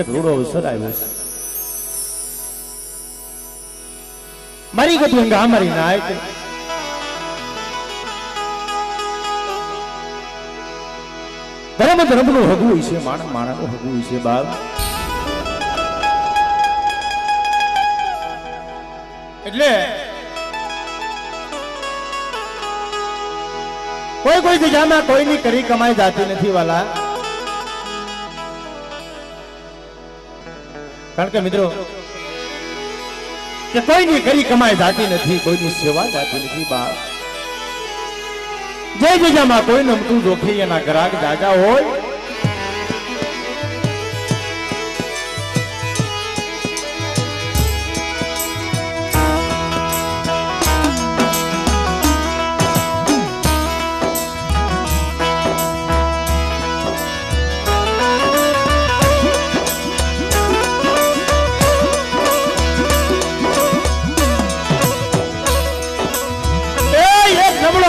એક રૂડો અવસર આવ્યો છે. મારી ગઢુંગા મારી નાયક ધર્મ ધર્મનું હગવું છે, માણસ માણસનું હગવું છે. બાપ એટલે કોઈ દિશામાં કોઈની કરી કમાઈ જાતી નથી વાલા. કારણ કે મિત્રો કે કોઈની કરી કમાઈ જાતી નથી, કોઈની સેવા જાતી નથી. બાપ જે જગ્યામાં કોઈ નમતું જોખી એના ગ્રાહક જાજા હોય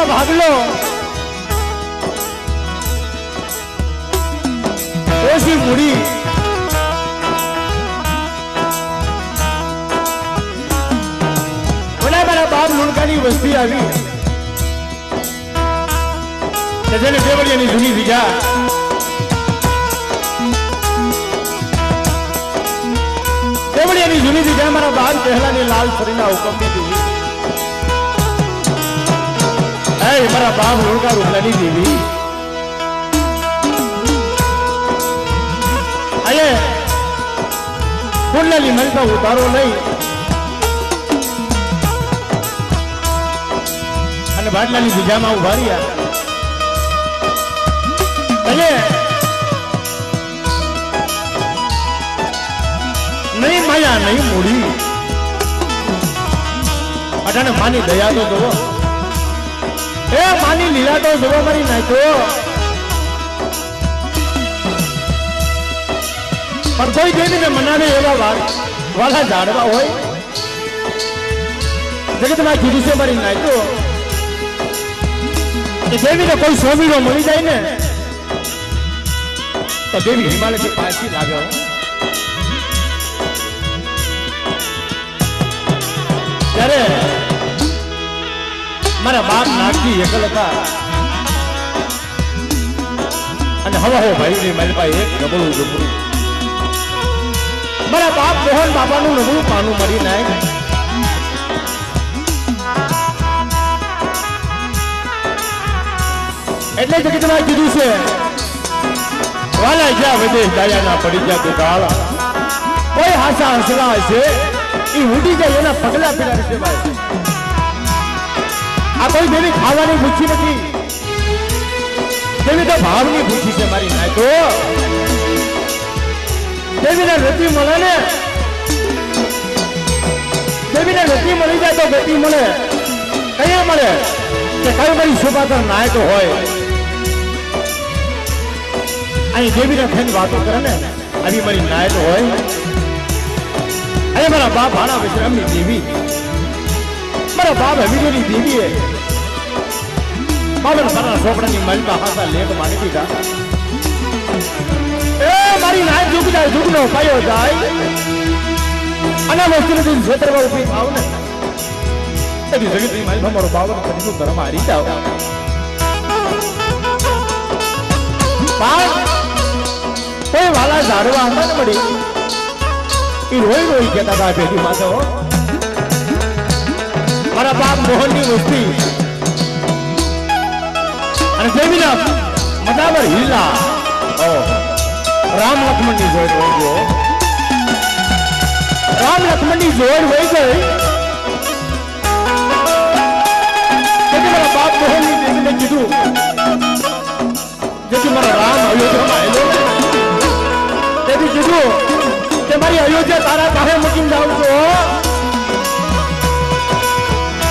ભાગલો ઓછી મૂડી મારા બાપ લુણકાની વસ્તી આવી જેને દેવળિયાની જૂની દીધા દેવળિયાની જૂની દીધા મારા બાપ પહેલાની લાલ ફરીના હુકમની દીધી. મારા બાપ લુણકા રૂપલાની દેવી અરે કુંડલી મલકા ઉતારો નહીં અને બાટલાની બીજામાં ઉભા રહ્યા. નહીં માયા નહીં મૂડી અટાણે માની દયા તો જોવો, એ માની લીલા તો જોવા મારી નાખ્યો. પણ કોઈ દેવીને મનાવે એવા વાલા ઝાડવા હોય જગતમાં કીધું છે મારી નાખ્યો કે દેવીને કોઈ સ્વામીનો મળી જાય ને તો દેવી હિમાલયથી પાછી લાગે. ત્યારે મારા બાપ નાગજી એકલ હતા અને હવે ભાઈ ની મારી પાસે એક નબળું ઝૂંપડું. મારા બાપ મોહન બાબાનું નબળું પાનું મરી નાખ એટલે જગતમાં કીધું છે વાલા જ્યાં વિદેશ દાયા ના પડી ગયા દુકાળ કોઈ હાસા હસલા હશે એ ઉડી જાય એના પગલા પીડા છે. ભાઈ આ કોઈ દેવી ખાવાની પૂછી નથી, દેવી તો ભાવની પૂછી છે મારી નાખો. દેવીને રતી મળે ને, દેવીને રતી મળી જાય તો ગતિ મળે. કઈ મળે કે કઈ મારી શોભાતર નાયક હોય અહીં દેવીને થઈને વાતો કરે ને આવી મારી નાયક હોય. અહીં મારા બાપ ભાણા વિશ્રામની દેવી, મારા બાપ હમીદોની દેવીએ બાબર સારા છોકરાની મલમાં હાથા લેખ માની દીધા. એ મારી નાય ઝૂક જાય, ઝૂકનો પાયો જાય અને વસ્તુની ક્ષેત્રમાં ઉભી થાવ ને એની જગતની મલમાં મારો બાબર કરીશું ધર્મ હારી જાવ. કોઈ વાલા ઝાડવા હતા ને મળી એ રોઈ રોઈ કહેતા હતા ભેટી માથે મારા બાપ મોહનની વસ્તી અને દેવીના મદાવર હિલ્લા રામ લક્ષ્મણની જોડ વહી ગયો. રામ લક્ષ્મણની જોડ વહી ગઈ તેથી મારા બાપ મોહનની દેવીને કીધું જેથી મારા રામ અયોધ્યામાં આવ્યો તેથી કીધું કે મારી અયોધ્યા તારા પાસે મૂકીને જાઉં છું.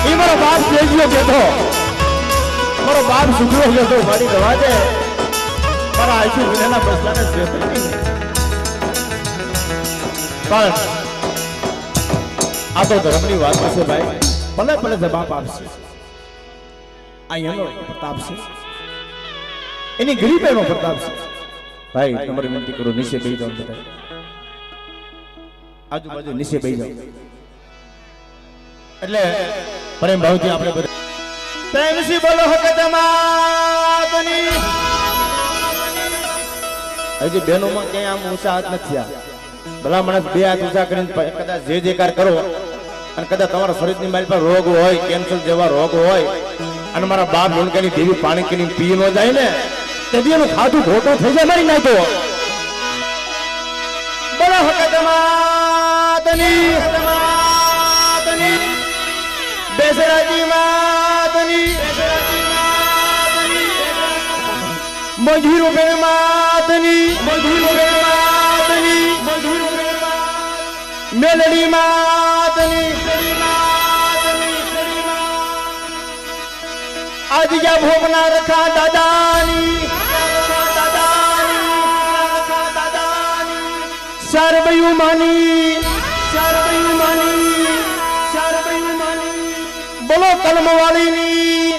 એ મારો બાપ તેજીઓ કહેતો, મારો બાપ સુધરો કહેતો મારી દવા દે મારા આશુ વિનાના બસલાને શ્રેષ્ઠ નથી. પણ આ તો ધર્મની વાત છે ભાઈ, ભલે ભલે જવાબ આપશે. આ એનો પ્રતાપ છે, એની ગરીબ એનો પ્રતાપ છે. ભાઈ તમારી વિનંતી કરો નીચે બેસી જાઓ બધા. આજુબાજુ નીચે બેસી જાઓ એટલે પ્રેમ ભાવથી આપણે બધા પ્રેમથી બોલો હકત માતની હજી બહેનોમાં ક્યાંય આમ ઊંચા હાથ નથી આ ભલા માણસ બે હાથ ઊંચા કરીને કદાચ જે જેકાર કરો અને કદાચ તમારા શરીરની મારી પર રોગ હોય કેન્સર જેવા રોગ હોય અને મારા બાપ લોણકાની દેવી પાણી કરીને પી ન જાય ને તેથી એનું ખાધું ખોટું થઈ જાય મારી નાખો બોલો હકત માતની બેસરાજી માતની મધુર બે માતની મેલડી માતની આજ યા ભોગના રખા દાદાની શારબયુ માની બોલો કલમવાળીની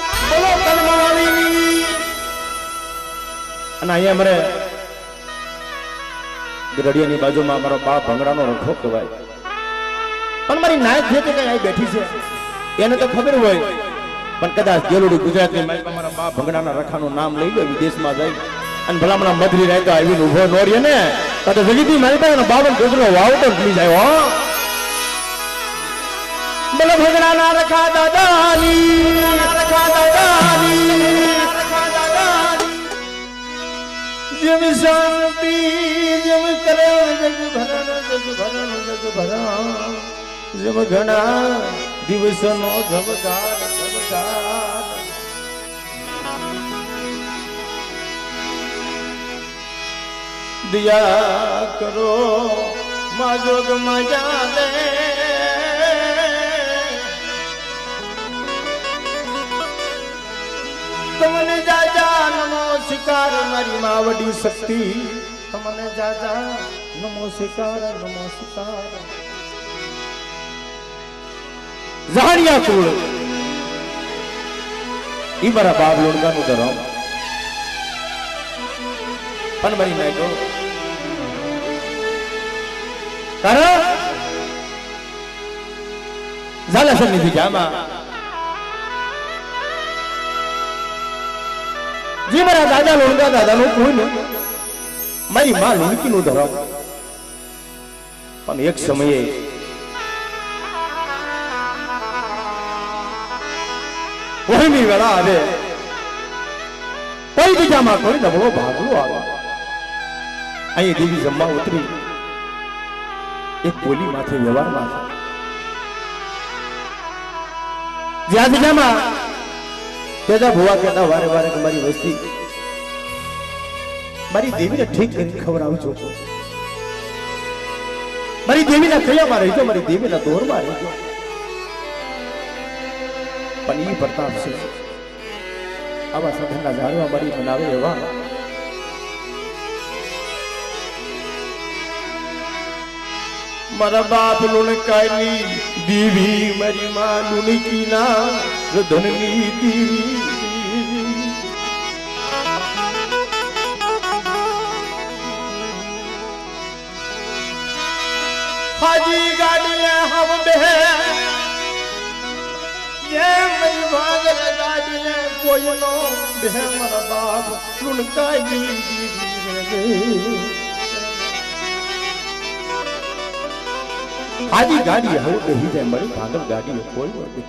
અને અહીંયા મારે ગરડિયાની બાજુમાં મારો બાપ ભંગડાનો રખો કહેવાય પણ મારી નાયક જે કઈ અહીં બેઠી છે એને તો ખબર હોય પણ કદાચ ગેલુડી ગુજરાતની મારી મારા બાપ ભંગડાના રખાનું નામ લઈ લો વિદેશમાં જાય અને ભલામણા મધરી રહેતો આવીને ઉભો ન રહે ને તો જગીતી મારી પાસે 52 ગોદરો વાવતો ભૂલી જાય હો બોલો ભંગડાના રખા દાદાની જેમ શાંતિ જેમ કરે જગ ભરણ જેમ ઘણા દિવસનો ધબકાર દિયા કરો મા જોગ મજા દે તમને જાજા નમો શિકાર મારી માવડી શક્તિ તમને જાજા નમો શિકાર ઝાડિયા કુળ ઈ મારા બાપ લોણગાનું ધરમ પણ મારી નાખ્યો કારણ ઝાલાસર ની જામા જે મારા દાદા લોણગા દાદાનું કોઈ ને મારી માં લોણકીનું ધરમ પણ એક સમયે કોઈની વેળા આવે કોઈ બીજામાં કોઈ નબળો ભાગલો આવે અહીં દેવી જમવા ઉતરી એક બોલી માથે વ્યવહારમાં જ્યાં બીજામાં તેજા ભુવા કહેતા વારે વારે કે મારી વસ્તી મારી દેવીને ઠીક કરીને ખવડાવજો મારી દેવીના કયામાં રહેજો મારી દેવીના દોરમાં રહેજો પણ ઈ પ્રતાપ છે આવા સાધનના ઝાડવા મારી બનાવે એવા મારા બાપ લુણકાની દેવી મારી માં લુણકીના ધનની દેવી હાજી ગાડીએ હમ બે ये मेरी भागल गाड़ी कोयलो बे मरा बाप लुणकाई आजी गाड़ी हो बेही जाए मरी भागल गाड़ी कोई नहीं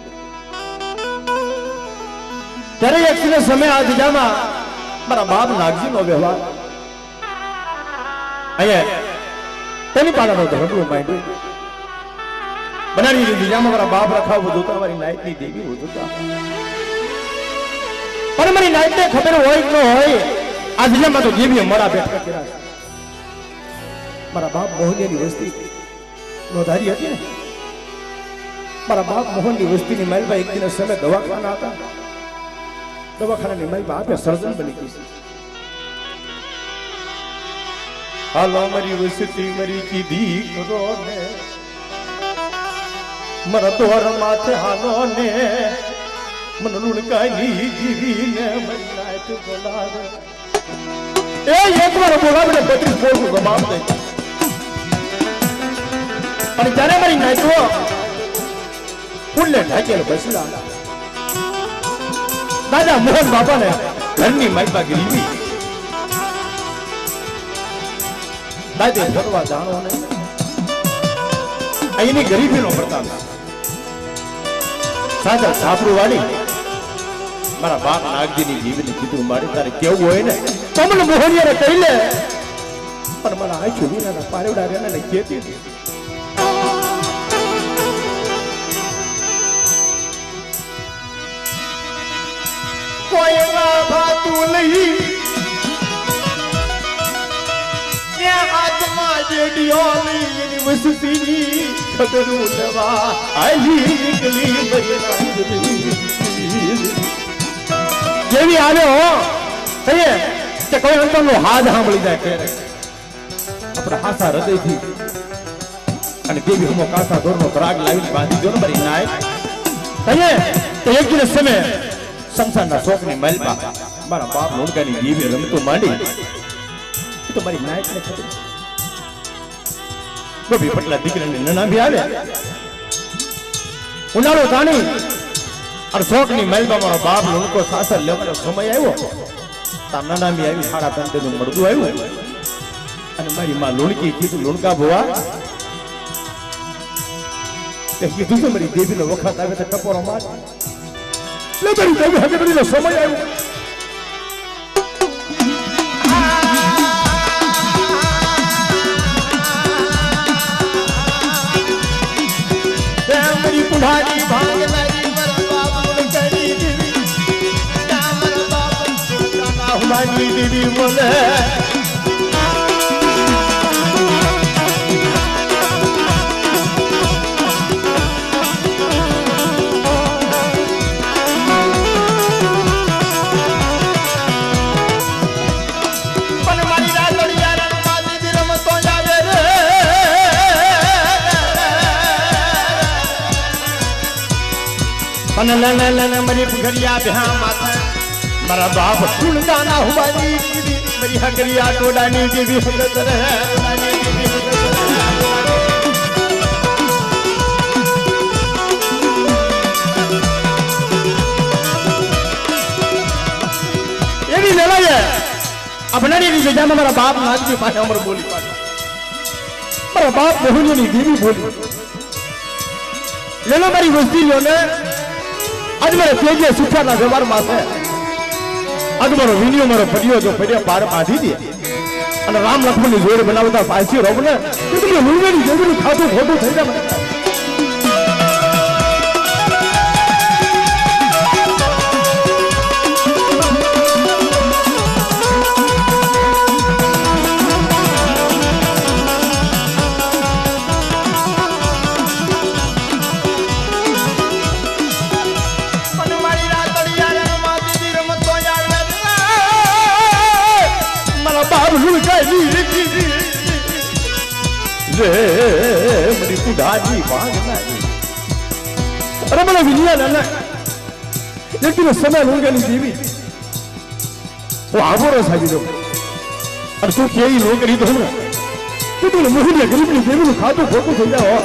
तेरे एक समय आज जामा मारा बाप नागजी नो व्यवहार अये तेनी पाड़ा नो धर्म माइंड बनानी दी जामा मारा बाप रखा वो जोता मारी नाइट नी देवी वो जोता पर मारी नाइट ने खबर होय न होय आज जमा तो देवी मरा बैठा केरा मारा बाप मोहनी नी वस्ती नोधारी હતી ને મારા બાપ મોહન ની વસ્તી ની મારી એક દિન સમય દવાખાના હતા દવાખાના ની મારી બાપે સર્જન બની ગઈ હાલો મારી વસ્તી મારી કીધી કરો ને मरा तोर माथे हानो ने मन लुणकाई जीवी ने मरी नाइट बोला ए एक बार बोला मैंने 32 बोल को जवाब दे અને જ્યારે મારી નાચવો પુણ્ય ઢાકેલ બસલા દાદા મોહન બાપાને ઘરની માલપા ગરીબી દાદે ફરવા જાણો નહીં અહીંની ગરીબીનો પ્રતાપ સાજા સાપરું વાળી મારા બાપ નાગજીની જીવની કીધું મારી તારે કેવું હોય ને તો મને મોહનિયાને કહી લે પણ મને આ છુરીના પારેવડા રેને ને કેતી કોઈ ના ભાતું નહીં ને હાથમાં જેડિયો લઈને વસતી ખતરું લેવા આલી નીકળી બરી જેવી આવ્યો કહીએ કે કોઈ અંતરનો હાથ સાંભળી જાય કે આપણે હાસા હૃદયથી અને દેવી હમો કાસા દોરનો રાગ લાવીને બાંધી દો ને મારી નાય કહીએ કે એક દિવસ સમય સંસારના શોકની મલબા મારા બાપ લોણકાની જીવે રમતો માંડી તો મારી નાયક ને ખબર ગોપી પટલા દીકરાને નનાભી આવે ઉનાળો જાણી અને શોકની મલબા મારો બાપ લોણકો સાસર લેવાનો સમય આવ્યો તાર નનામી આવી 5.5 નું મળદું આવ્યું અને મારી માં લોણકી કીધું લોણકા ભવા તે કીધું તો મારી દેવીનો વખત આવે તો ટપોરો માર લે મારી દેવી હવે બધીનો સમય આવ્યો મારી પુઢાની ભાંગ લાગી મારા બાપ લોણકાની દેવી મારા બાપ લોણકાના હુમાની દેવી બોલે मरी पुखरिया बिहा माथा मारा बाप फूलदाना हुमानी मरी हकरिया टोडानी देवी हजरत रहे टोडानी देवी ये भी लेला है अपना नहीं जगह में मारा बाप नागजी पाए अमर बोली मारा बाप मोहनी देवी बोली लेलो मारी वस्ती लो ने आज मेरे तेजे सुखा ना व्यवहार माथे आज मारो वीडियो मारो पड़ियो जो पड़िया पार बांधी दिए અને રામ લક્ષ્મણની જોડે બનાવતા પાછી રોબને તો તમે લુણવેની જંગલી ખાતું ખોટું થઈ જાય मरी पुढ़ानी भांग नहीं अरे मला विलिया ना लेकिन समय लोगों देवी वो आगोरो साजी दो और तू क्या ही लोग करी तो ना तू तो मोहनिया गरीब ने देवी ने खातो खोटो થઈ જાઓ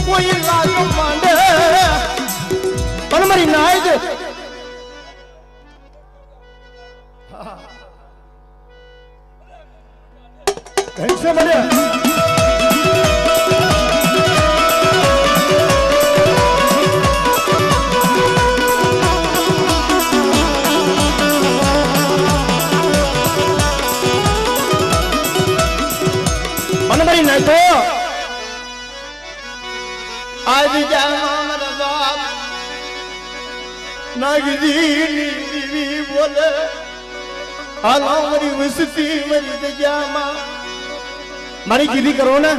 कोई लाल मांडे पर मरी नाइज कैसे बने मन मरी नहीं तो आज जामर बाप नागजी नीवी बोले हालां मरी वसती मरी दजामा मारी कीधी करो ना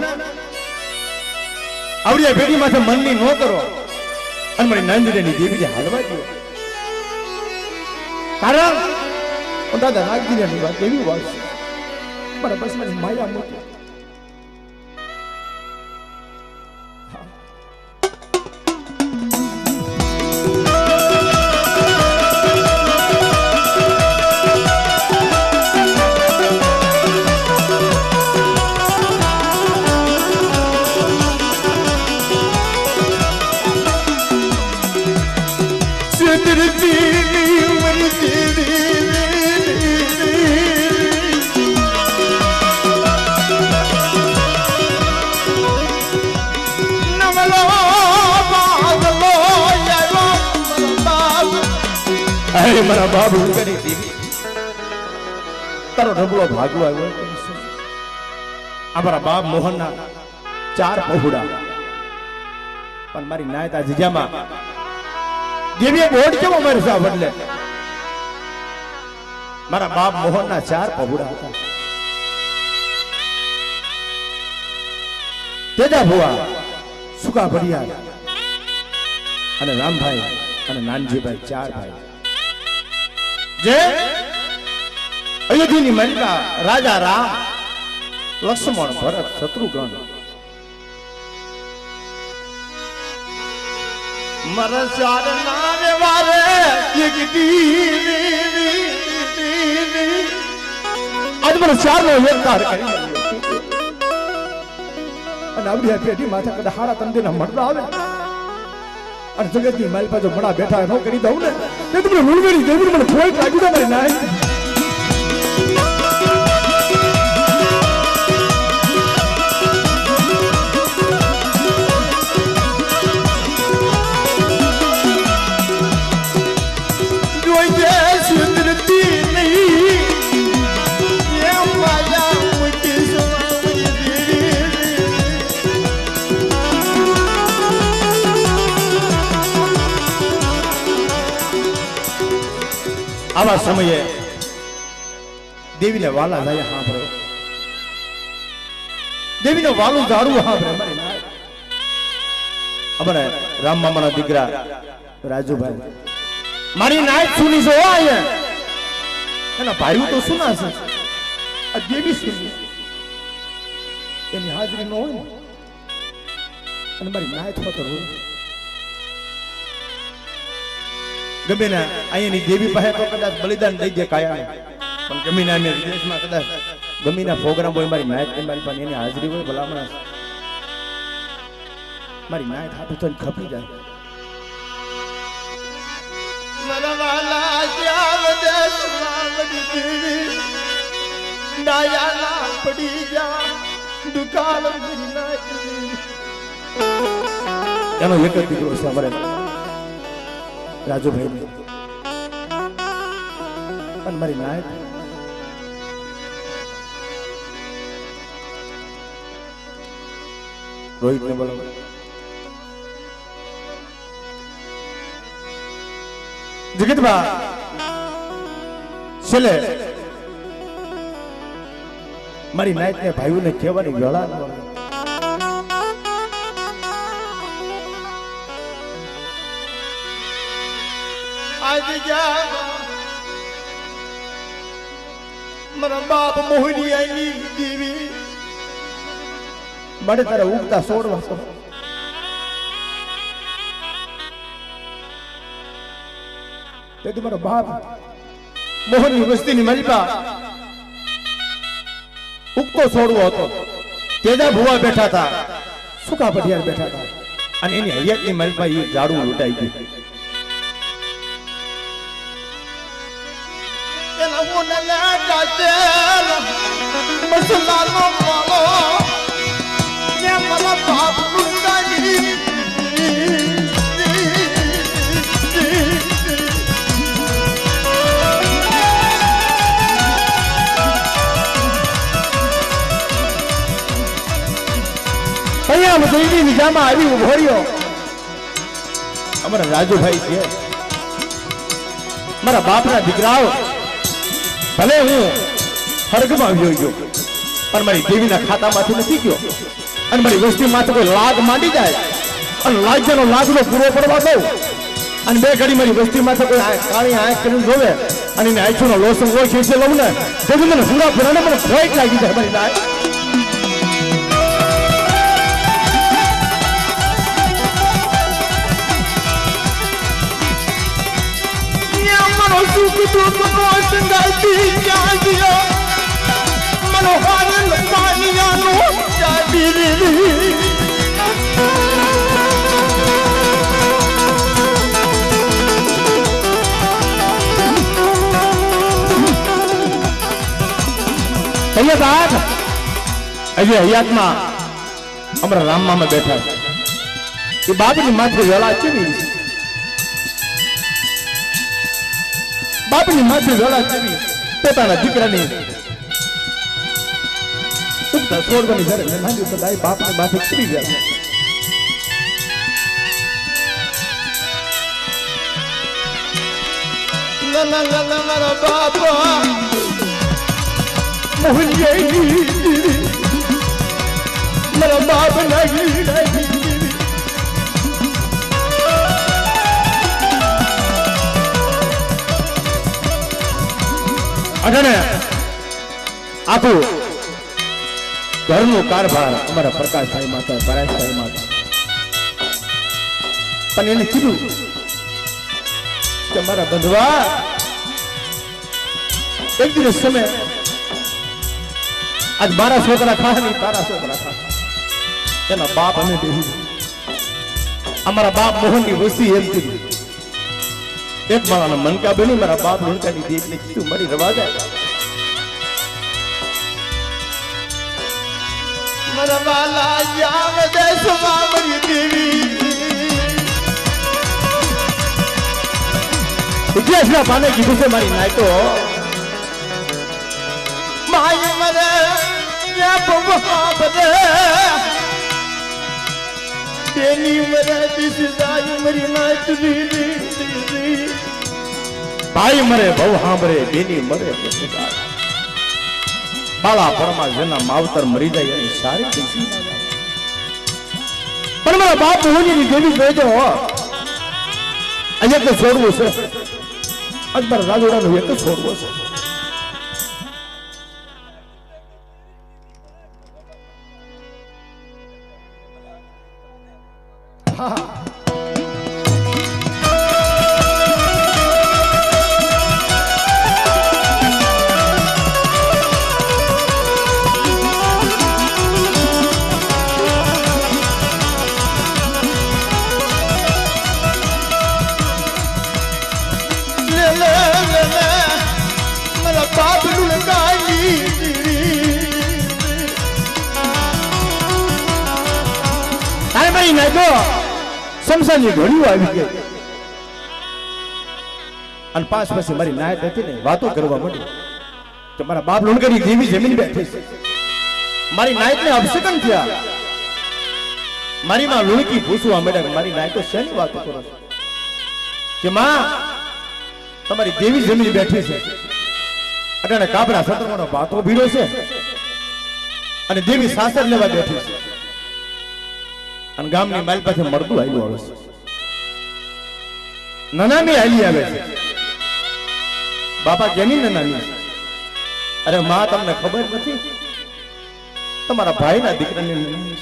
आवड़ी बेटी माथे मननी नो करो अन मरी नंदनी देवी जे हालवा दो कारण दादा नागजी ने बात केवी વાત મારા બસમાં માયા મૂકી. મારા બાપ કરી દીધી તારો ઢબલો ભાગવો આવ્યો. અમારા બાપ મોહનના 4 પહોળા પણ મારી નાયતા જીજામાં દેવીએ બોર્ડ કેવો મારી સાહેબ એટલે મારા બાપ મોહનના 4 પહોળા હતા. તેજા ભુવા સુકા ભડિયા અને રામભાઈ અને નાનજીભાઈ 4 ભાઈ. જે અયોધ્યાની મલિકા રાજા રામ લક્ષ્મણ ભરત શત્રુઘ્ન મરસાર નામે વારે આજ મને 4 નો એકતાર કરી અને આવડિયા પેટી માથા કદા હારા તંદીના મળતા આવે અને જગતની મારી પાસે મણા બેઠા ન કરી દઉં ને તે તમને મૂળવેરી દેવી મને કોઈ લાગી દે મારી નાય. આવા સમયે દેવીને વાલા જાય સાંભળો. દેવીને વાલું ઝાડું સાંભળે મારી નાય. અમારે રામ મામાના દીકરા રાજુભાઈ મારી નાય સુની છો અહીંયા એના ભાઈઓ તો સુના છે. આ દેવી સુની એની હાજરી ન હોય અને મારી નાય થતો હોય ગમે ના અહીંયાની દેવી પાસે તો કદાચ બલિદાન દઈ દે કાયા પણ ગમીના ને વિદેશમાં કદાચ ગમીના પ્રોગ્રામ હોય મારી નાયત મારી પાસે એની હાજરી હોય ભલામણા મારી નાયત હાથું તો ખપી જાય. મરવાલા જાવ દે સુરામડી દેવી ડાયાલા પડી જા દુકાન કરી નાખી. એનો એક જ દીકરો છે અમારે રાજુભાઈ પણ મારી નાયક રોહિત ને બોલો. જગતબા છેલ્લે મારી નાયક ને ભાઈઓને કહેવાની વેળા મારા બાપ મોહની આઈ દેવી મારે તારા ઉગતા 16 વર્ષ તેથી મારો બાપ મોહનની વસ્તીની મલિકા ઉગતો છોડવો હતો. તેજા ભુવા બેઠા હતા, સુકા પઢિયાર બેઠા હતા અને એની હૈયતની મલિકા એ ઝાડુ લૂંટાઈ ગયું. નિજામાં આવી ઉભો રહ્યો અમારા રાજુભાઈ છે, મારા બાપના દીકરાઓ. ભલે હું સ્વર્ગમાં આવ્યો ગયો પણ મારી દેવીના ખાતામાંથી નથી ગયો અને મારી વસ્તી માથે કોઈ લાગ માંડી જાય અને લાજનો લાગનો પૂરો પડવા દઉં અને બે ઘડી મારી વસ્તી માથે કોઈ કાળી આંખ કરીને જોવે અને એને આઈછોનો લોસન હોય ખેંચે લઉં ને તો મને હુંડા ફરાને મને ભોય લાગી જાય મારી નાય સુખ દુઃખ નો સંગાતી ક્યાં ગયો મનોહર પાનિયાનો ચાબી અહીંયા બાદ હજી હયાતમાં અમારા રામ મામા બેઠા એ બાપની માથે વેલા કેવી બાપની માથે વેલા કેવી પોતાના દીકરાની ઉગતા છોડવાની ઘરે મેં માંગ્યું તો દાઈ બાપની માથે કેવી ગયા મારા બાપા મારા બાપ અઢાને આખું ઘરનો કારભાર અમારા પ્રકાશભાઈ માતા પરેશભાઈ માતા પણ એને કીધું કે મારા બંધવા એક દિવસ સમય આજ મારા છોકરા ખાય નહીં તારા છોકરા ખાય એના બાપ અમે બેહી અમારા બાપ મોહનની વસ્તી એમ કીધું એક મારા મનકા બની મારા બાપ લૂણકાની દેવને કીધું મારી રવા દે મારા વાલા યામ દેશમાં મારી દેવી ઇતિહાસના પાને કીધું છે મારી નાયતો માય મરે યા બવા બદે તેની મરે દિશદાય મરી નાચરી ભાઈ મરે બહુ હાંભરે બેની મરે દિશદાય બાળા પરમા જેના માવતર મરી જાય એની સારી દિશી પણ મારા બાપ હોની દેવી જોજો અહીંયા તો છોડવું છે અજબર રાજોડાનું એક છોડવું છે સમસાની ઘડીઓ આવી ગઈ અને પાસ પછી મારી નાયત હતી ને વાતો કરવા માંડી કે મારા બાપ લુણકરી દેવી જમીન બેઠી છે મારી નાયત ને અપશકન થયા મારી માં લુણકી પૂછવા માંડ્યા મારી નાયતો શેની વાતો કરો છો કે માં તમારી દેવી જમીન બેઠી છે અટાણે કાપડા સતરવાનો ભાતો ભીડો છે અને દેવી સાસર લેવા બેઠી છે અને ગામની માલ પાસે મળતું આવ્યું આવે છે નનામી હાલી આવે છે બાપા કેની નનામી અરે માં તમને ખબર નથી તમારા ભાઈના દીકરાની નનામી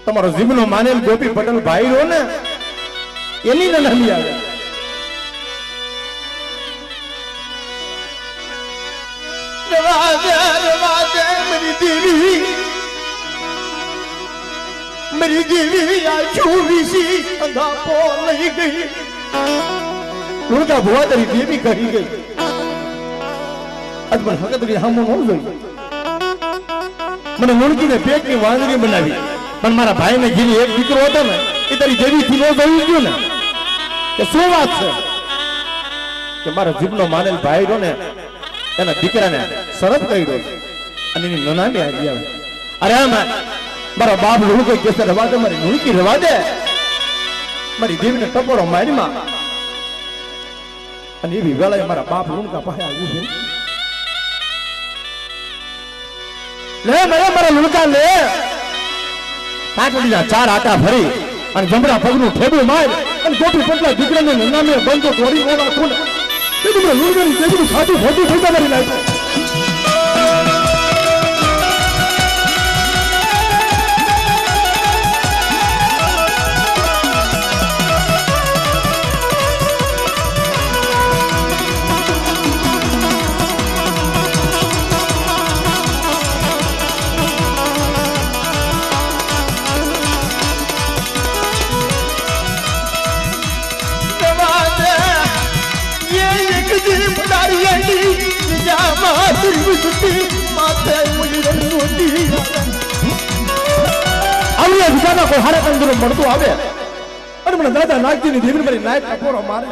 તમારો જીવનો માનેલ ગોપી પટેલ ભાઈ રો ને એની નનામી આવે મારી દેવી मेरी देवी आ छूवीसी अंधापो नहीं गई उनका बुआ तेरी देवी कही गई अजमल हकत की हम हो गई मैंने मुर्गी ने पेट की वांदरी बनावी पर मारा भाई ने गिरी एक દીકરો હતો ને એ તારી દેવી થી નો જોઈ ગયો ને કે શું વાત છે કે મારા જીવનો માનેલ ભાઈ રો ને એના દીકરાને શરત કર્યો અને એની નનામી આવી આવે અરે મારા બાપ લુણકો કેસે રવા દે મારી લુણકી રવા દે મારી દેવીને ટપોરો મારીમાં અને એવી વેળાએ મારા બાપ લુણકા પાસે આવ્યું છે લે મારા લુણકા લે પાટડીના ચાર આટા ભરી અને જમણા પગનું ઠેબું માર અને ગોપી પટલા દીકરાને નામે બંધો તોડી ઓળા ખૂન તે તમને લુણગરી દેવીનું સાચું ખોટું થતા કરી નાખ્યું. કોઈ હારે કંદરો મળતું આવે અને મને દાદા નાગજીની દેવી મારી નાયક ટકોરો મારે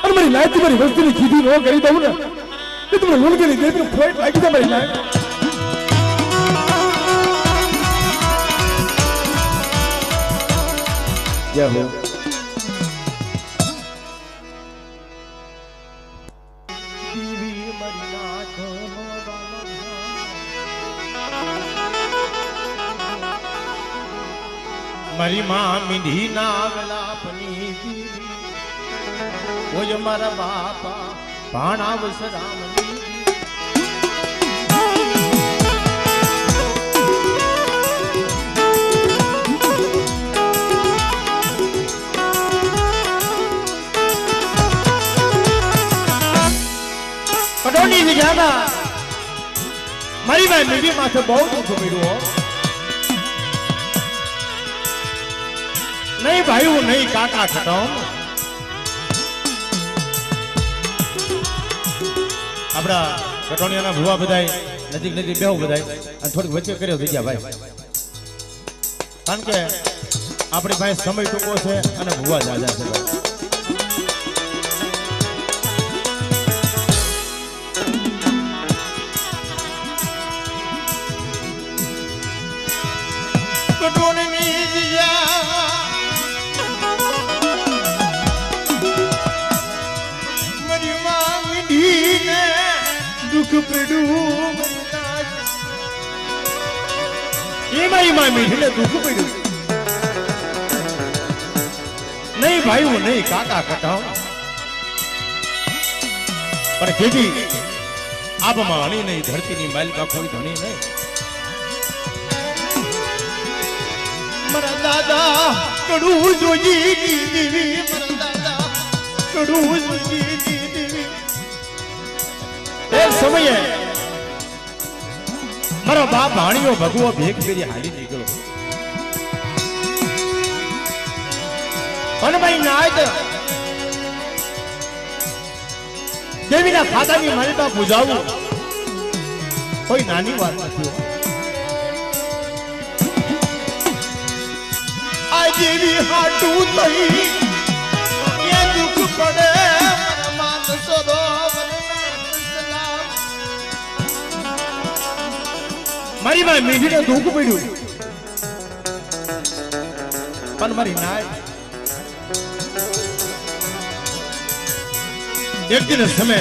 અને મારી નાયક મારી વસ્તુની ખીધી ન કરી દઉં ને એ તમને લુણગીની દેવીનું ફ્લાઇટ લાગી દે મારી નાયક. જય હો. મારી માં મીંઢી ના વલાપની દીવી ઓય મારા બાપા ભાણા વસરામની કડોની વિજાના મારી ભાઈ મીંઢી માથે બહુ દુઃખ પડ્યું. नहीं भाई वो नहीं काका खटाओ अपना कटोनिया ना भुआ बधाई नजीक नजीक बेहू बधाई અને થોડી વચ્ચે કર્યો જગ્યા ભાઈ કારણ કે આપણી પાસે સમય ટૂંકો છે અને ભુવા જાજા છે ભાઈ. मीठे दुख पड़ू नहीं भाई वो नहीं काका कटाओ पर जेदी आप मानी नहीं धरती नहीं मैल का कोई धनी नहीं. मरा दादा कड़ू जोजी देवी मरा दादा कड़ू जोजी देवी एक समय मारो बाप भाणियो भगવો ભેગ ફેરી હાલી નીકળો અને ભાઈ નાયક દેવીના ખાતાની માલિકા પૂજાવું કોઈ નાની વાત નથી. આ દેવી હાટું થઈ એ દુઃખ પડે માત સદો મારી ભાઈ મીઠીને દુઃખ પડ્યું પણ મારી નાય એક દિન સમય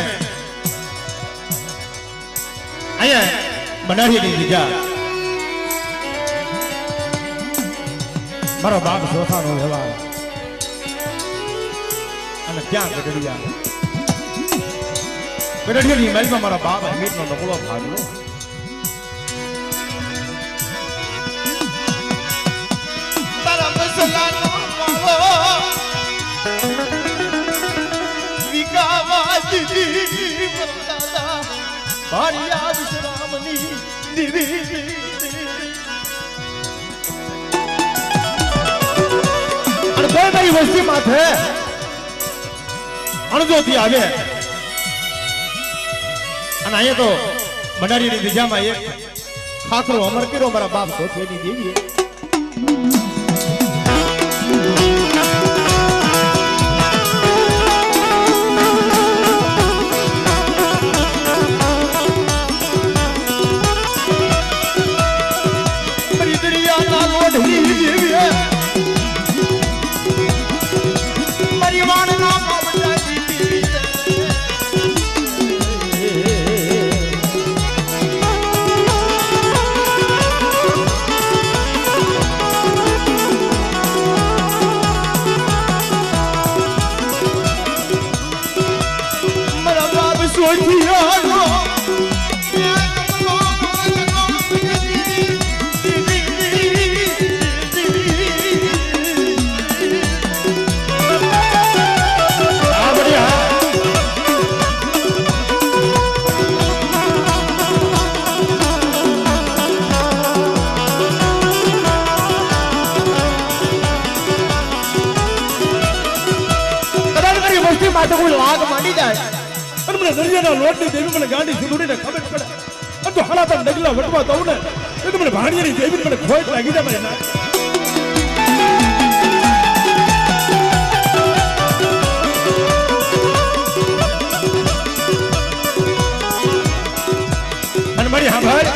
અહીંયા બનાવીની જગ્યા મારો બાપ ચોથાનો વ્યવહાર અને ત્યાં ગઢડિયાની મહેલમાં મારા બાપ મીઠનો નકળો ભાગલો વસ્તી માથે અણજોથી આવે અને અહીંયા તો બનારીની બીજામાં એક ખાખરો અમર કર્યો મારા બાપ સોથીની દેવીએ. માથે કોઈ લાગ માંડી જાય અને મને દરિયાના લોટની દેવી મને ગાંડી સુધીને ખબર પડે અને તો હાલા પર ડગલા વટવા દઉં ને તો મને ભાણિયાની દેવી મને ખોટ લાગી જાય મારી નાય મારી હાભાર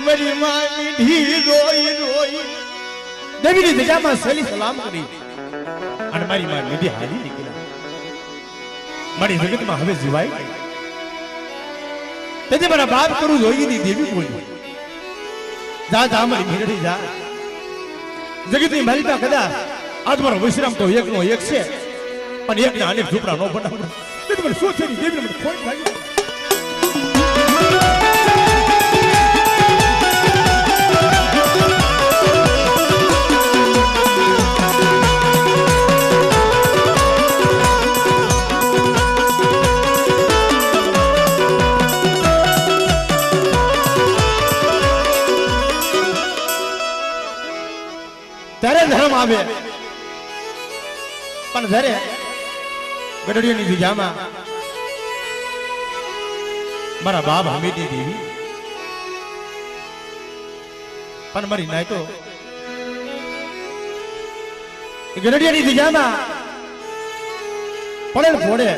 મારી માં મીઠી રોઈ રોઈ દેવીની દજામાં સલી સલામ કરી અને મારી માં મીઠી હાલી નીકળ્યા મારી જગતમાં હવે જીવાય તેથી મારા બાપ કરું જોઈએ ની દેવી બોલી જા જા મારી મીરડી જા જગતની માલિકા કદાચ આજ મારો વિશ્રામ તો એકનો એક છે પણ એકને અનેક ઝૂપડા નો બનાવ તે મને શું છે ની દેવી મને ખોટ લાગી ત્યારે ધર્મ આવે પણ ધરે ગઢડીયાની જગ્યામાં મારા બાપ હમીદી દેવી પણ મારી નાય તો ગઢડીયાની જગ્યામાં પડે ફોડે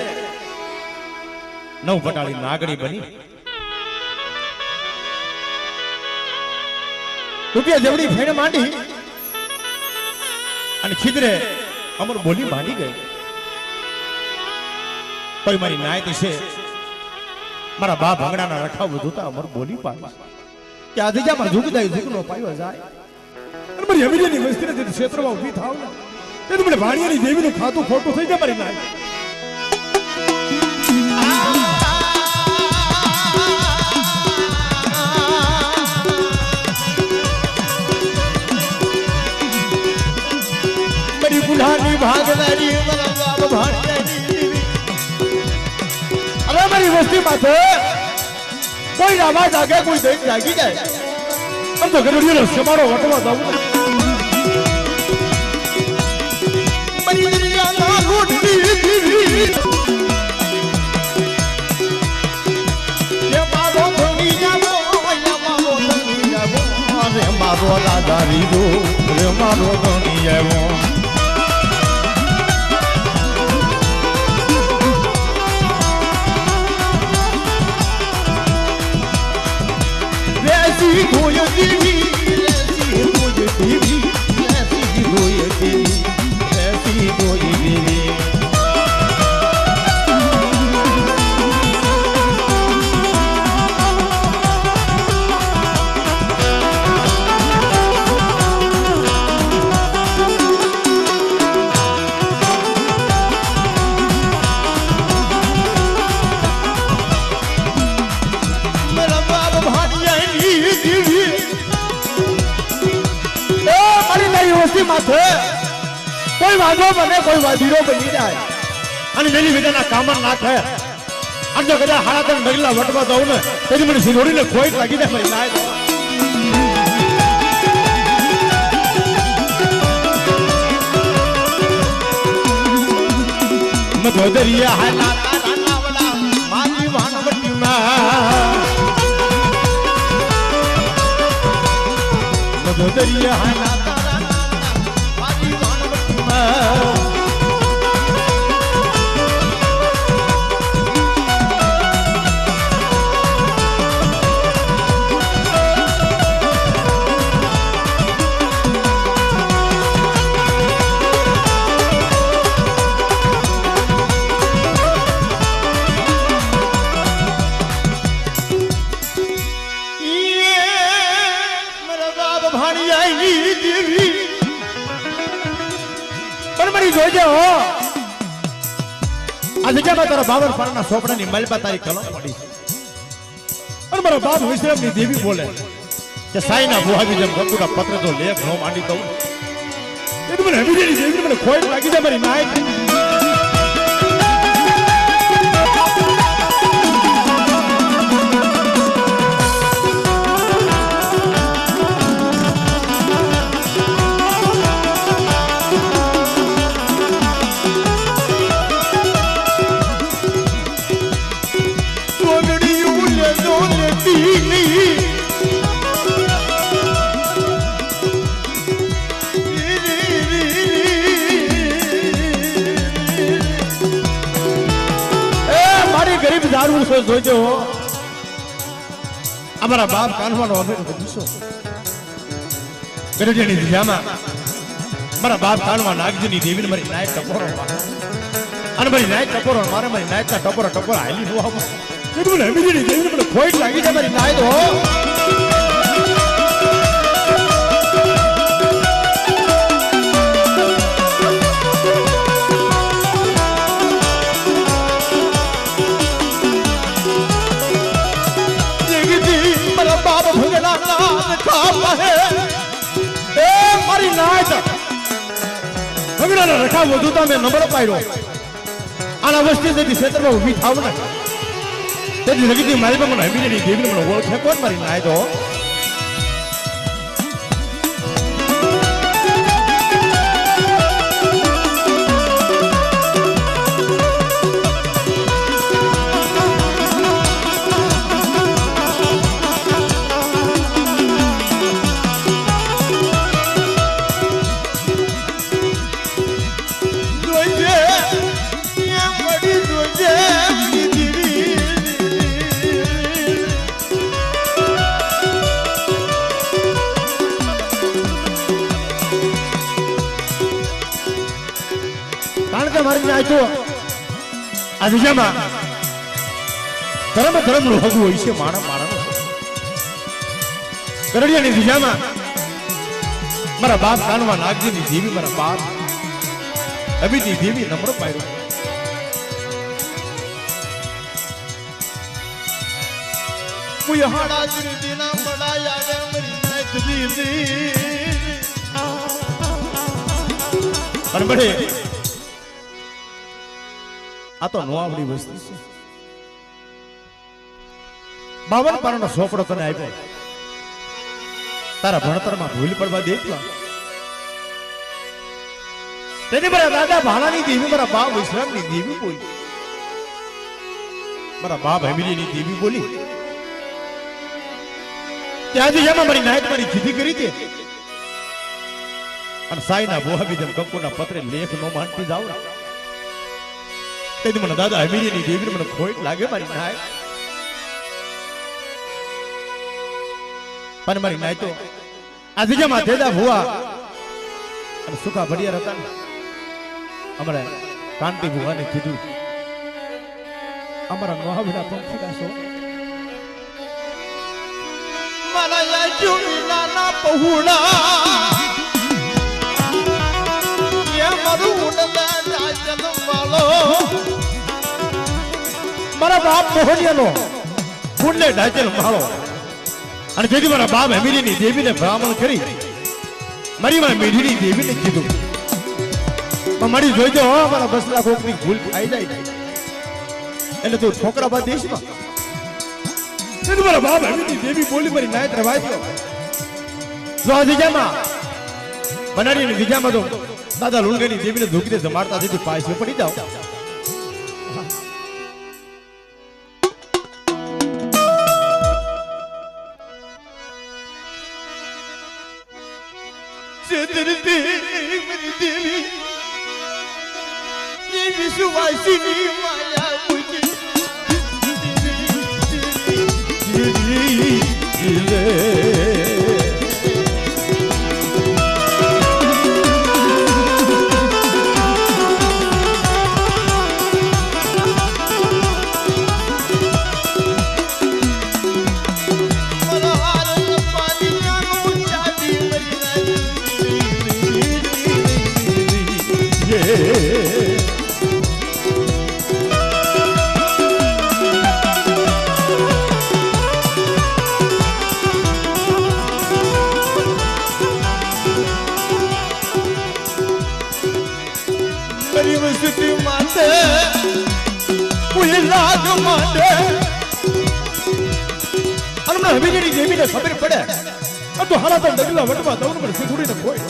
નવ પટાળી નાગડી બની રૂપિયા જેવડી ફેણ માંડી અને ખીદરે અમર બોલી માંડી ગઈ કોઈ મારી નાય છે મારા બા ભાંગડાના રખાવ જોતા અમર બોલી પાડી કે આદિજામાં ઝુકદાય ઝુકનો પાયો જાય અને મારી હવેલીની વસ્તીને જે ક્ષેત્રમાં ઊભી થાવ ને તે તો મને ભાણિયાની દેવીનું ખાતું ખોટું થઈ જાય મારી નાય ગુલાની ભાગદારી મારા બાપ ભાણિયાની હવે મારી વસ્તી માથે કોઈ રાવા જાગે કોઈ દેખ જાગી જાય આમ તો ગરડીનો સમારો વટવા દઉં મારી દરિયાના લોટની દેવી એ મારો ધણી જાવો રે મારો લાદારી દો રે મારો ધણી જાવો Goya TV, Goya TV, Goya TV, Goya TV. માથે કોઈ વાંધો બને કોઈ વાધીરો બની જાય અને મેલી વિધાના કામન ના થાય અને જો કદાચ હાડા તન ડગલા વટવા દઉં ને તેથી મને સિંધોડીને ખોઈટ લાગી જાય મારી નાય મધોદરિયા હાલા તારા નાવલા મારી વાણવટીમાં મધોદરિયા હાલા જોજો આ જગ્યામાં તારા બાવર પારના સોપડાની મલબા તારી કલમ પડી અને મારા બાપ વિશ્રામની દેવી બોલે કે સાઈના બુહાજી જેમ ગંગુના પત્ર તો લેખ નો માંડી દઉં એ તો મને હમીદેની દેવી મને ખોટ લાગી જાય મારી નાય ગરીબ દારૂ જોજો અમારા બાપ કાનવાનો અમેરો દિવસો ગરજની દિશામાં મારા બાપ કાનવા નાગજીની દેવીને મારી નાયક ટપોરો અને મારી નાયક ટપોરો મારી નાયકના ટપોરો હાલી નો આવો મને હમીજીની દેવીને મને ખોટ લાગી છે મારી નાયક હો રખા વધુ તો મેં નંબર પાડ્યો આના વસ્તી તેથી ક્ષેત્રમાં ઊભી થાવ ને તેથી લગી મારી પાસે મને હમીની દેવીને મને ઓળખે કોણ મારી નાય તો આ દિશામાં ધર્મ નું હગું હોય છે માણસ ગરડિયાની દિશામાં મારા બાપ કાનવા નાગજીની દેવી મારા બાપ અભિની દેવી નમ્ર પાડ્યો પુયહાડા દિના બડાયા મરી નાથ દીદી અને બડે આ તો નોઆવડી વસ્તી છે 52 પારનો સોપડો તને આપ્યો તારા ભણતરમાં ભૂલ પડવા દેતો તેની મારા દાદા ભાણાની દેવી મારા બાપ વિશ્રામની દેવી બોલી મારા બાપ હમીલીની દેવી બોલી ત્યાંથી જેમાં મારી નાયક મારી જીધી કરી દે અને સાઈના બોહાબી જેમ કંકુના પત્રે લેખ નો માનતી જાવ તેથી મને દાદા હમીરીની દેવીને મને ખોટ લાગે મારી નાય પણ મારી નાય તો આ જગ્યામાં દેદા ભુવા અને સુખા ભડિયાર હતા ને અમારે કાંતિ ભુવાને કીધું અમારા નોહાવડા પંખીડા છો મારા યાજુની નાના પહુડા એ મારું ઉડદા ડાચલ વાલો મારા બાપ મોહનિયાનો કુંડલે ડાચલ માળો અને જેથી મારા બાપ હમીરીની દેવીને બ્રાહ્મણ કરી મારી માં મેઢીની દેવીને કીધું પણ મારી જોઈજો મારા 10 લાખ ઓકની ભૂલ ખાઈ જાય એટલે તું છોકરા બાદ દેશમાં તેથી મારા બાપ હમીરીની દેવી બોલી મારી નાયત રવાય જો આ જગ્યામાં બનારીની જગ્યામાં તો દાદા લુણગીની દેવીને ધોકીને જમાડતા જેથી પાછળ પડી જાઓ વિશ્વાસી માયા હમીરીની દેવીને ખબર પડે તો હાલા તો ડગલા વટવા દઉં ને સિંધુડીને કોઈ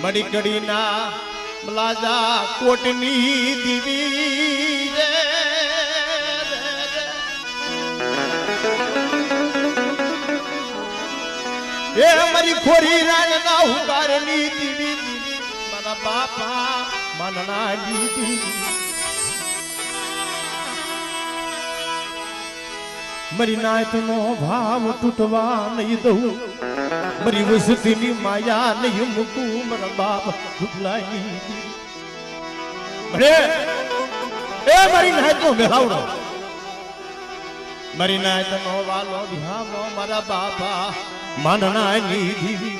મડી કડીના પ્લાઝા કોટની દીવી રે એ મારી ખોરી રાણના હુકારની દીવી દીવી મારા બાપા મનના દીવી મારી નાયતનો ભાવ તૂટવા નહીં દઉં મારી વસતીની માયા નહીં મૂકું મારા બાપ ભૂલાઈ એ મારી નાયતનો મેળાવડો મારી નાયતનો વાલો વિહામો મારા બાપા માનનાની દીવી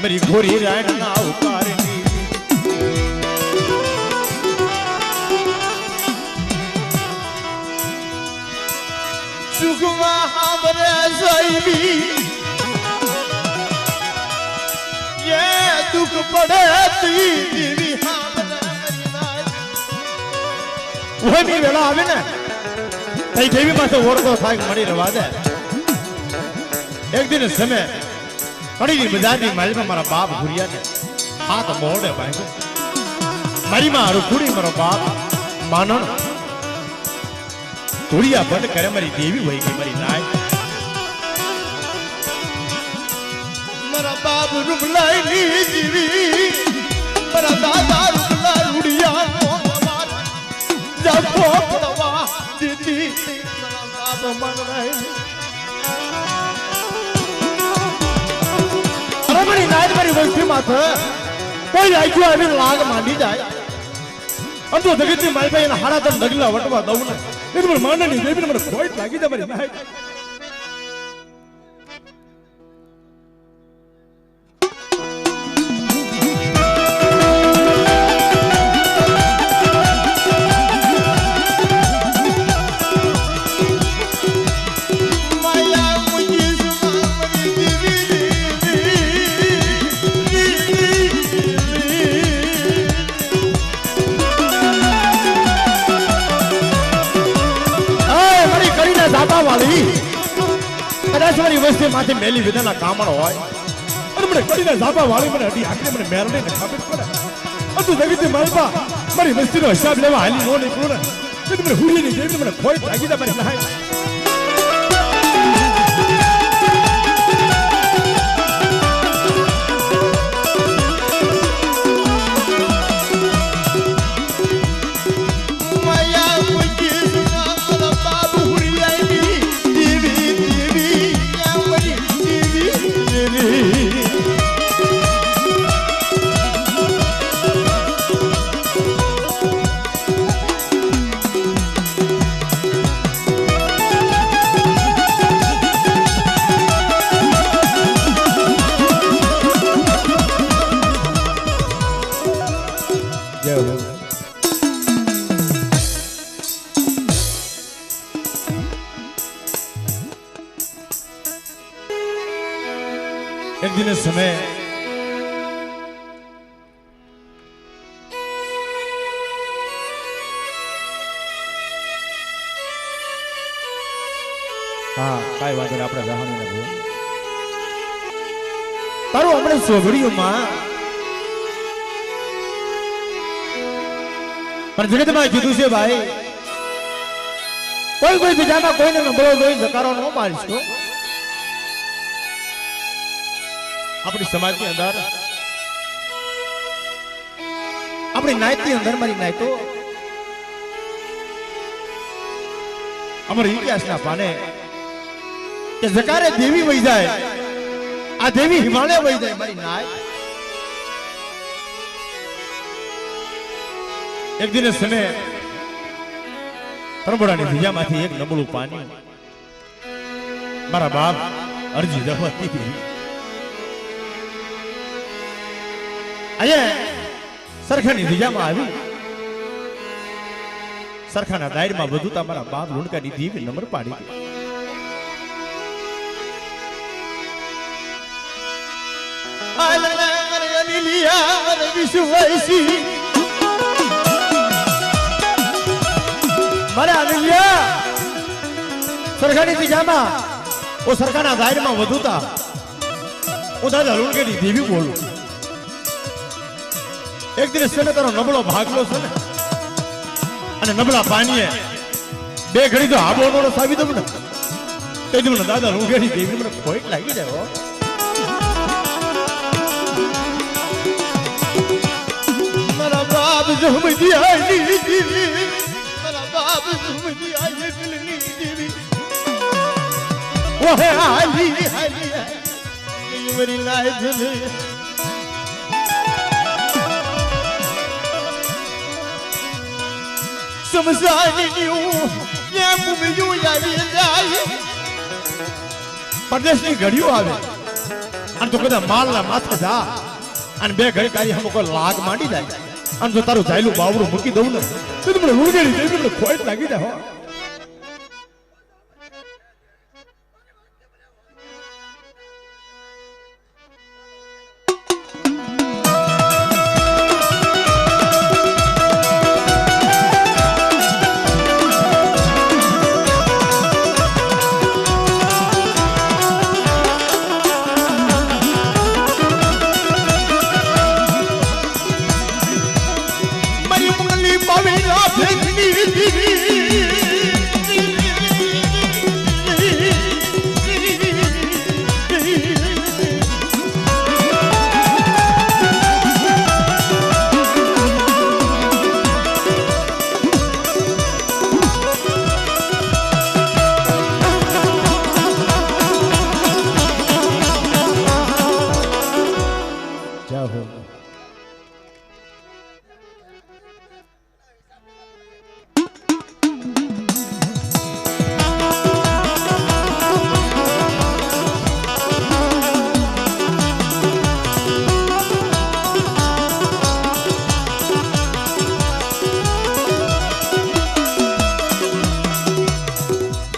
મારી ઘોરી રાણના ઉકારની સુખમાં હામરે સૈવી ये दुख पड़े ती वही वेला आवे ने तई देवी पासे ओरतो થાય મળી રવા દે એક દિન સમય કડીની બજારની માલમાં મારા બાપ ઘુરિયા ને હાથ મોડે ભાઈ મારી માં રૂખડી મારો બાપ માનણ ઘુરિયા બંધ કરે મારી દેવી વહી ગઈ મારી નાય મારા બાપ રૂપલાઈ ની જીવી મારા દાદા રૂપલા રૂડિયા નો સમાર જપો પડવા દીદી મારા બાપ મનરાઈ અરે મારી નાય મારી વંશી માથે કોઈ આઈજો આવી લાગ માંડી જાય આમ તો જગતની મારી ભાઈ એના હાડા તમ ડગલા વટવા દઉં ને એ મને માને નહીં દેવીને મને ખોટ લાગી જાય મારી નાય કદાચ મારી વસ્તી માથે મેલી વિધાના કામણ હોય અને મને કડીના ઝાપા વાળી મને અડી આખરે મને મેરડી ને ખબર પડે તું જગતની માલપા મારી વસ્તીનો હિસાબ લેવા હાલી નો નીકળું ને મને હુડીની જેવી મને ખોટ લાગી જાય મારી નાય एक दिन समय हाँ काय वांधो नहीं આપણે જહાની ન ભૂલ તારું આપણે સોગડીઓમાં પણ જગતમાં કીધું છે ભાઈ કોઈ બીજામાં કોઈને નબળો જોઈ જકારો ન મારીશ તો अपनी समाज के अंदर अपनी नायत के अंदर मारी नायतो अमर इतिहास ना पाने कि जकारे देवी वही जाए आ देवी हिमालय वही जाए मारी नाय एक दिन समय तरबड़ा ने भीजा माथी एक नबळું पानी मारा बाप अर्जी दवाती थी अये सरखानी दिजाમાં આવી સરખાના દાયરમાં વધુ તમારા બાપ લુણકાની દીવી નંબર પાડી આલના વિશ્વસી મારા અનિલિયા સરખાની દિજામાં ઓ સરખાના દાયરમાં વધુતા ઓ દાદા લુણકાની દેવી બોલું એક દિવસ છે ને તારો નબળો ભાગલો છે ને અને નબળા પાણીએ બે ઘડી તો આબો નો સાવી દઉં ને તે મને દાદા રૂગેડી દેવી મને ખોટ લાગી જાય હો. મારા બાપ જમજી આલી દેવી, મારા બાપ જમજી આલી દેવી ઓહે આલી આલી મરી લાય જલે સમસાની ન્યા મુમિયું આવી જાય પરદેશની ઘડીઓ આવે અને તો કદા માલના માથે જા અને બે ઘડી કાઈ હમ કોઈ લાગ માંડી જાય અને જો તારું જાયલું બાવરું મૂકી દઉં ને તો મને ઉલગેડી દે મને ખોટ લાગી જાય હો.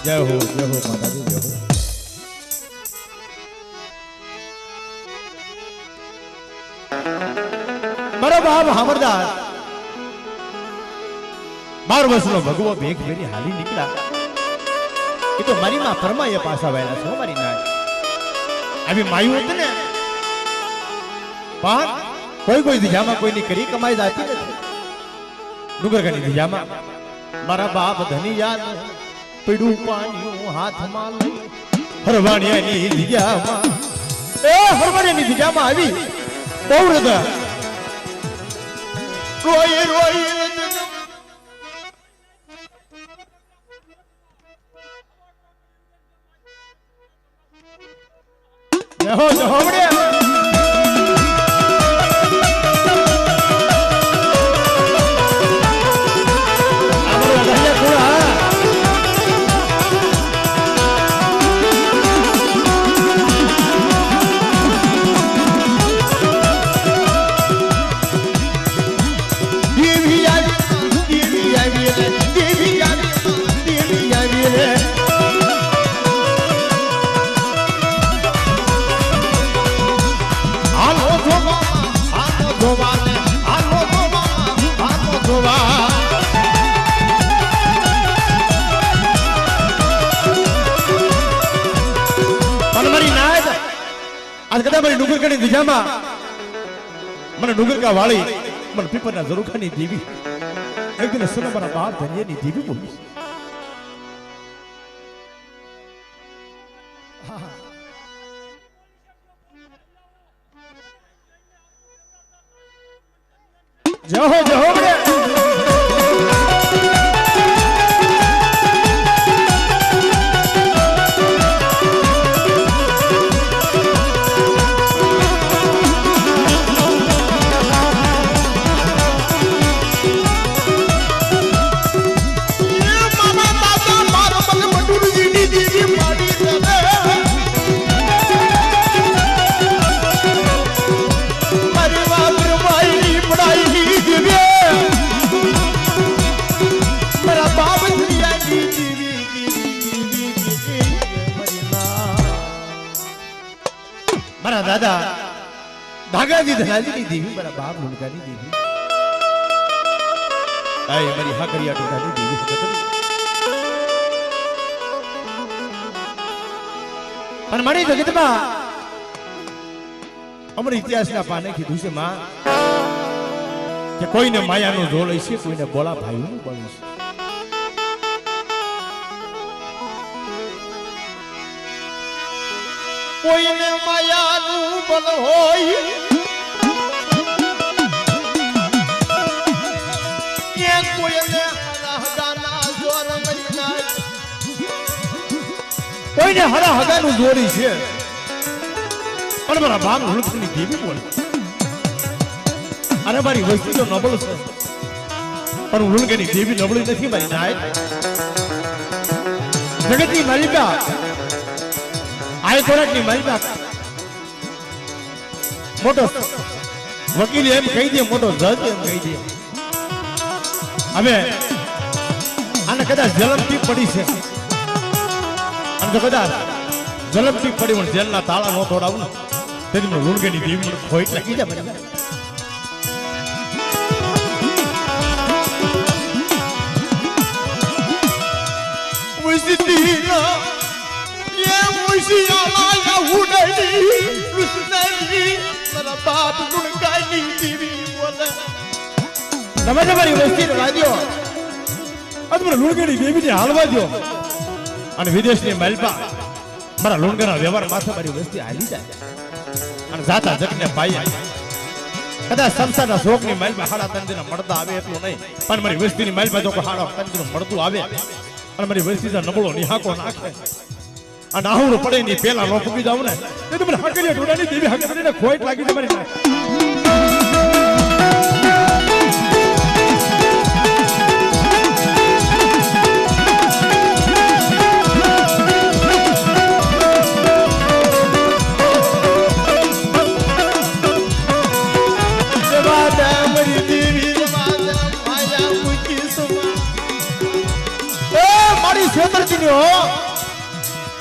જય હો માતાજી જય હો. મારો બાપ હામરદાર 12 વર્ષનો ભગવો ભેખ ભેરી હાલી નીકળ્યા એ તો મારી માં ફરમાએ પાછા વહેલા છો મારી ના આવી માયું હતી ને પણ કોઈ દિશામાં કોઈની કરી કમાઈ જાતી નથી. ડુંગરગાની દિશામાં મારા બાપ ધની યાદ પીડું પાણીયું હાથમાં લઈ હરવાણિયાની દિજામાં હરવાણિયાની દિજામાં આવી બહુ હૃદય રોઈ રોઈ જહો જહો બડે आज कदा मारी डुंगर कनी दिशाમાં મને ડુંગર કા વાળી મને પીપરના ઝરૂખાની દેવી એક દિન સના મારા બાપ ધનિયાની દેવી બોલી જહો જહો બડે મારા દાદા ભાગાજી ધનાજીની દેવી મારા બાપ મુનકાની દેવી આય મારી હાકરિયા ટોટાની દેવી હકતરી પણ મારી જગતમાં અમર ઇતિહાસના પાને કીધું છે માં કે કોઈને માયાનો જોર હશે, કોઈને બોલા ભાઈઓનું બળ હશે. કોઈને માયાનું બલ હોય કે કોઈને હરાહગાના જોર મરી જાય. કોઈને હરા હગાનું જોરી છે, પણ મારા બાપ હુલકની દેવી બોલે. અને મારી વસ્તી તો નબળ છે, પણ હુલકની દેવી નબળી નથી મારી નાય. જગતની માલિકા આય ખોરાકની માલિકા મોટો વકીલ એમ કહી દે, મોટો જજ એમ કહી દે. હવે આને કદાચ જલમથી પડી છે, અને જો કદાચ જલમથી પડી પણ જેલના તાળા નો તોડાવું ને તેથી મને લુણગેની દેવી મને ખોટ લાગી જાય. તમે તમારી વસ્તી વાદ્યો મને લુણગેની દેવીને હાલવા દો, અને વિદેશની માલપા મારા લુણગરના વ્યવહાર માથે મારી વસ્તી હાલી જાય. અને જાતા જગને પાયા કદાચ સંસારના શોકની માલપા હાડા તંદીના મળતા આવે એટલું નહીં, પણ મારી વસ્તીની માલપા જો હાડા તંદીનું મળતું આવે અને મારી વસ્તી નબળો નિહાકો નાખે અને આહુડું પડે ની પેલા નો ફૂકી જાવ ને તો મને હકરીયા ઢોડાની દેવી હકરીને ખોટ લાગી છે મારી.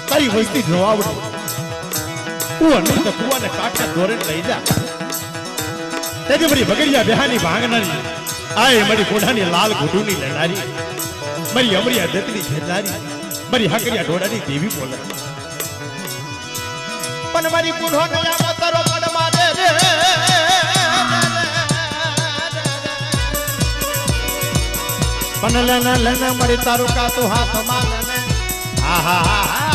તારી વસ્તી જો આવડે તું અંદર તો કુવાને કાટને દોરે લઈ જા. તેથી મારી બગડિયા બેહાની ભાંગનારી, આય મારી કોઢાની લાલ ઘૂંટુની લડારી, મારી અમરિયા દતની જેનારી, મારી હકરિયા ઢોડાની દેવી બોલે. પણ મારી કુઢો નયા તારો પડ મારે રે, પણ લના લના મારી તારું કા તો હાથ મારે ને. હા હા હા